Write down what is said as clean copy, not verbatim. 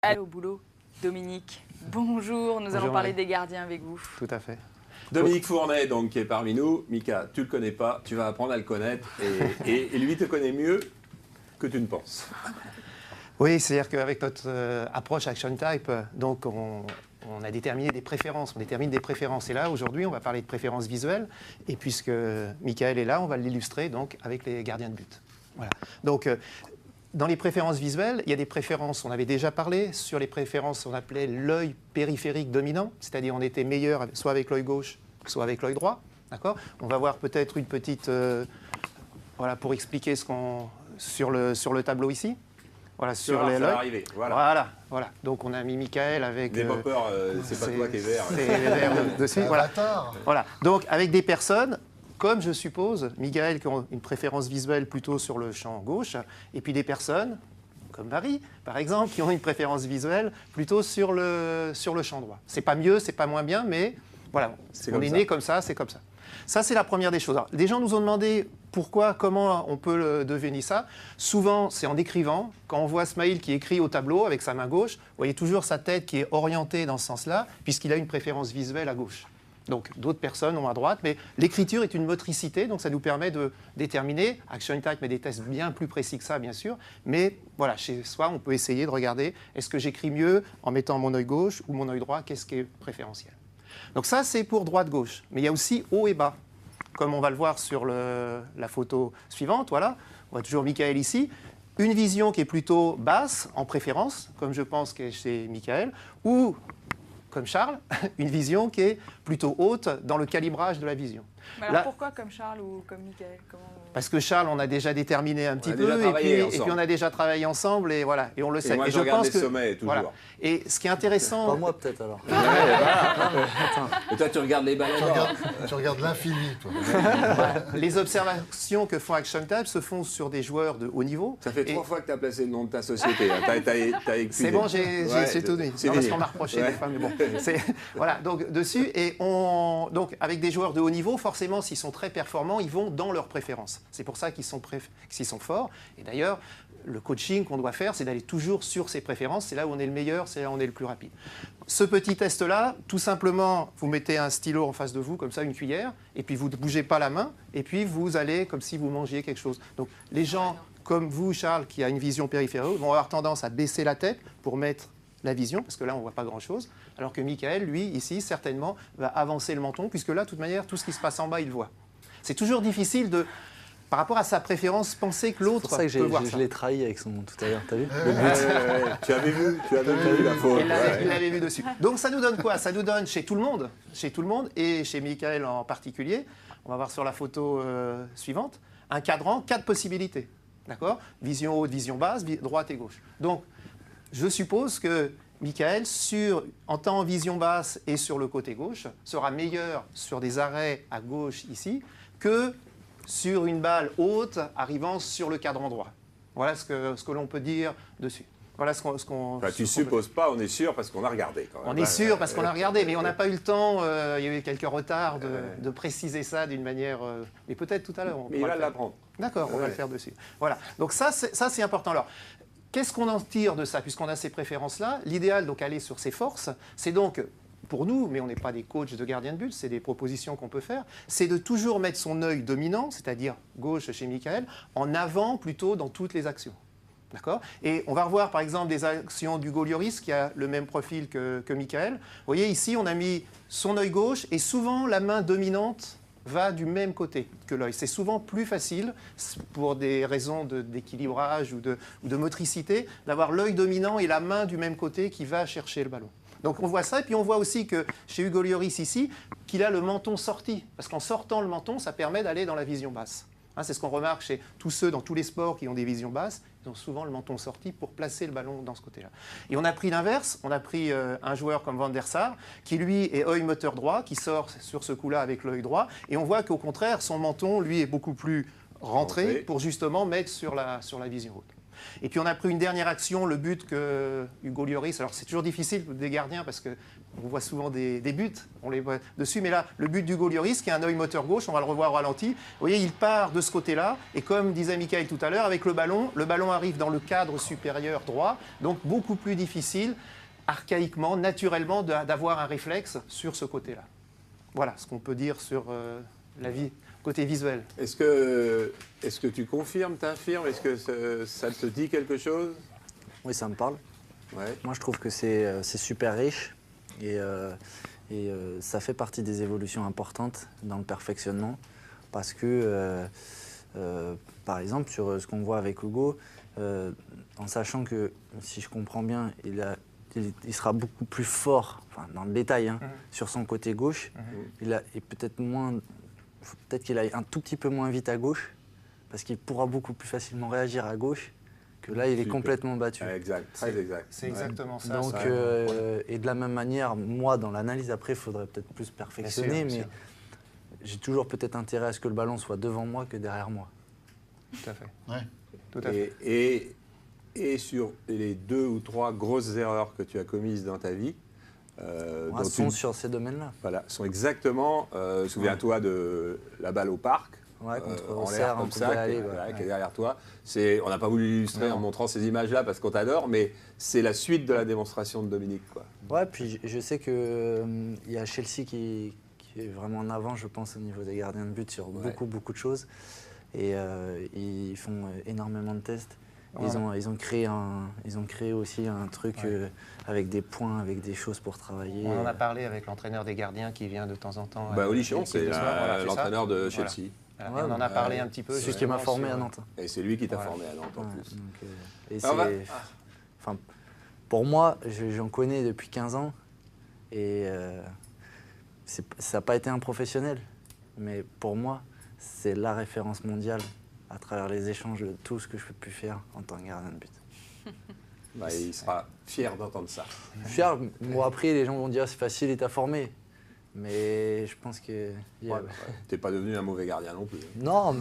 Allez au boulot, Dominique. Bonjour, nous allons parler des gardiens avec vous. Tout à fait. Dominique Fournet, donc, qui est parmi nous. Mika, tu ne le connais pas, tu vas apprendre à le connaître et lui te connaît mieux que tu ne penses. Oui, c'est-à-dire qu'avec notre approche Action Type, donc on a déterminé des préférences, on détermine des préférences. Et là, aujourd'hui, on va parler de préférences visuelles. Et puisque Michael est là, on va l'illustrer donc avec les gardiens de but. Voilà. Donc, dans les préférences visuelles, il y a des préférences, on avait déjà parlé, sur les préférences, on appelait l'œil périphérique dominant, c'est-à-dire on était meilleur soit avec l'œil gauche, soit avec l'œil droit. D'accord ? On va voir peut-être une petite... voilà, pour expliquer ce qu'on... sur le tableau ici. Voilà, sur les arriver. Voilà. Voilà. Donc on a mis Michael avec... N'aie pas peur, c'est pas toi qui es vert. C'est vert dessus. Voilà. Donc avec des personnes... Comme je suppose, Michael qui ont une préférence visuelle plutôt sur le champ gauche, et puis des personnes, comme Marie, par exemple, qui ont une préférence visuelle plutôt sur le champ droit. C'est pas mieux, c'est pas moins bien, mais voilà, on est né comme ça, c'est comme ça. Ça, c'est la première des choses. Alors, des gens nous ont demandé pourquoi, comment on peut devenir ça. Souvent, c'est en écrivant. Quand on voit Smaïl qui écrit au tableau avec sa main gauche, vous voyez toujours sa tête qui est orientée dans ce sens-là, puisqu'il a une préférence visuelle à gauche. Donc d'autres personnes ont à droite, mais l'écriture est une motricité, donc ça nous permet de déterminer, Action Type met des tests bien plus précis que ça bien sûr, mais voilà, chez soi on peut essayer de regarder, est-ce que j'écris mieux en mettant mon œil gauche ou mon œil droit, qu'est-ce qui est préférentiel. Donc ça c'est pour droite-gauche, mais il y a aussi haut et bas, comme on va le voir sur la photo suivante, voilà, on voit toujours Michael ici, une vision qui est plutôt basse en préférence, comme je pense que chez Michael, ou comme Charles, une vision qui est plutôt haute dans le calibrage de la vision. Mais alors pourquoi comme Charles ou comme Michael ? Parce que Charles, on a déjà déterminé un petit peu, et puis on a déjà travaillé ensemble, et voilà, et on le sait. Et moi, je regarde les sommets, toujours. Voilà. Et ce qui est intéressant... Pas moi, peut-être, alors. Et toi, tu regardes les ballons. Tu regardes l'infini, toi. Les observations que font Action Type se font sur des joueurs de haut niveau. Ça fait 3 fois que tu as placé le nom de ta société. C'est bon, j'ai tout dit. Parce qu'on m'a reproché des fois, mais bon. Voilà, donc dessus, et donc avec des joueurs de haut niveau, forcément, s'ils sont très performants, ils vont dans leurs préférences. C'est pour ça qu'ils sont forts. Et d'ailleurs, le coaching qu'on doit faire, c'est d'aller toujours sur ses préférences. C'est là où on est le meilleur, c'est là où on est le plus rapide. Ce petit test-là, tout simplement, vous mettez un stylo en face de vous, comme ça, une cuillère, et puis vous ne bougez pas la main, et puis vous allez comme si vous mangiez quelque chose. Donc les gens comme vous, Charles, qui a une vision périphérique, vont avoir tendance à baisser la tête pour mettre la vision, parce que là, on ne voit pas grand-chose, alors que Michael, lui, ici, certainement, va avancer le menton, puisque là, de toute manière, tout ce qui se passe en bas, il voit. C'est toujours difficile de, par rapport à sa préférence, penser que l'autre peut voir ça. Je l'ai trahi avec son tout à l'heure, t'as vu Tu avais vu la faute. Il l'avait vu dessus. Donc ça nous donne quoi? Ça nous donne chez tout le monde, et chez Michael en particulier, on va voir sur la photo suivante, un cadran, 4 possibilités. D'accord? Vision haute, vision basse, droite et gauche. Donc, je suppose que Michael, en temps en vision basse et sur le côté gauche, sera meilleur sur des arrêts à gauche ici que sur une balle haute arrivant sur le cadran droit. Voilà ce que l'on peut dire dessus. Voilà ce qu'on tu supposes pas, on est sûr parce qu'on a regardé quand même. On est sûr parce qu'on a regardé, mais on n'a pas eu le temps, il y a eu quelques retards de préciser ça d'une manière... mais peut-être tout à l'heure. Mais il va l'apprendre. D'accord, on va le faire dessus. Voilà, donc ça c'est important. Alors, qu'est-ce qu'on en tire de ça, puisqu'on a ces préférences-là? L'idéal, donc, aller sur ses forces, c'est donc, pour nous, mais on n'est pas des coachs de gardiens de but, c'est des propositions qu'on peut faire, c'est de toujours mettre son œil dominant, c'est-à-dire gauche chez Michael, en avant plutôt dans toutes les actions. D'accord? Et on va revoir par exemple des actions d'Hugo Lloris qui a le même profil que Michael. Vous voyez ici, on a mis son œil gauche et souvent la main dominante va du même côté que l'œil. C'est souvent plus facile, pour des raisons d'équilibrage ou de motricité, d'avoir l'œil dominant et la main du même côté qui va chercher le ballon. Donc on voit ça, et puis on voit aussi que chez Hugo Lloris ici, qu'il a le menton sorti. Parce qu'en sortant le menton, ça permet d'aller dans la vision basse. Hein, c'est ce qu'on remarque chez tous ceux dans tous les sports qui ont des visions basses, ils ont souvent le menton sorti pour placer le ballon dans ce côté-là. Et on a pris l'inverse, on a pris un joueur comme Van der Sar, qui lui est œil moteur droit, qui sort sur ce coup-là avec l'œil droit, et on voit qu'au contraire, son menton, lui, est beaucoup plus rentré pour justement mettre sur la vision haute. Et puis on a pris une dernière action, le but que Hugo Lloris, alors c'est toujours difficile des gardiens parce qu'on voit souvent des buts, on les voit dessus, mais là, le but d'Hugo Lloris, qui a un œil moteur gauche, on va le revoir au ralenti, vous voyez, il part de ce côté-là, et comme disait Michael tout à l'heure, avec le ballon arrive dans le cadre supérieur droit, donc beaucoup plus difficile, archaïquement, naturellement, d'avoir un réflexe sur ce côté-là. Voilà ce qu'on peut dire sur la vie, côté visuel. Est-ce que tu confirmes, t'affirmes? Est-ce que ça te dit quelque chose? Oui, ça me parle. Ouais. Moi, je trouve que c'est super riche et ça fait partie des évolutions importantes dans le perfectionnement parce que, par exemple, sur ce qu'on voit avec Hugo, en sachant que, si je comprends bien, il sera beaucoup plus fort, enfin, dans le détail, hein, sur son côté gauche. Et peut-être qu'il aille un tout petit peu moins vite à gauche, parce qu'il pourra beaucoup plus facilement réagir à gauche, que là, il est complètement battu. Exact, très exact. C'est exactement ça. Donc, et de la même manière, moi, dans l'analyse, après, il faudrait peut-être plus perfectionner, mais j'ai toujours peut-être intérêt à ce que le ballon soit devant moi que derrière moi. Tout à fait. Ouais. Tout à fait. Et sur les 2 ou 3 grosses erreurs que tu as commises dans ta vie, sont sur ces domaines-là. Voilà, sont exactement, souviens-toi de la balle au parc, ouais, contre en l'air comme ça, qui est derrière toi. On n'a pas voulu l'illustrer en montrant ces images-là parce qu'on t'adore, mais c'est la suite de la démonstration de Dominique, quoi. Ouais, puis je sais qu'il y a Chelsea qui est vraiment en avant, je pense, au niveau des gardiens de but sur beaucoup de choses. Et ils font énormément de tests. Voilà. Ils ont créé aussi un truc avec des points, avec des choses pour travailler. On en a parlé avec l'entraîneur des gardiens qui vient de temps en temps. Oli Chiron, c'est l'entraîneur de Chelsea. Voilà. On en a parlé un petit peu. C'est celui qui m'a formé à Nantes. Et c'est lui qui t'a formé à Nantes en plus. Donc, pour moi, j'en connais depuis 15 ans et ça n'a pas été un professionnel. Mais pour moi, c'est la référence mondiale à travers les échanges de tout ce que je peux plus faire en tant que gardien de but. Il sera fier d'entendre ça. Fier, bon après les gens vont dire c'est facile, il t'a formé. Mais je pense que... T'es pas devenu un mauvais gardien non plus. Non.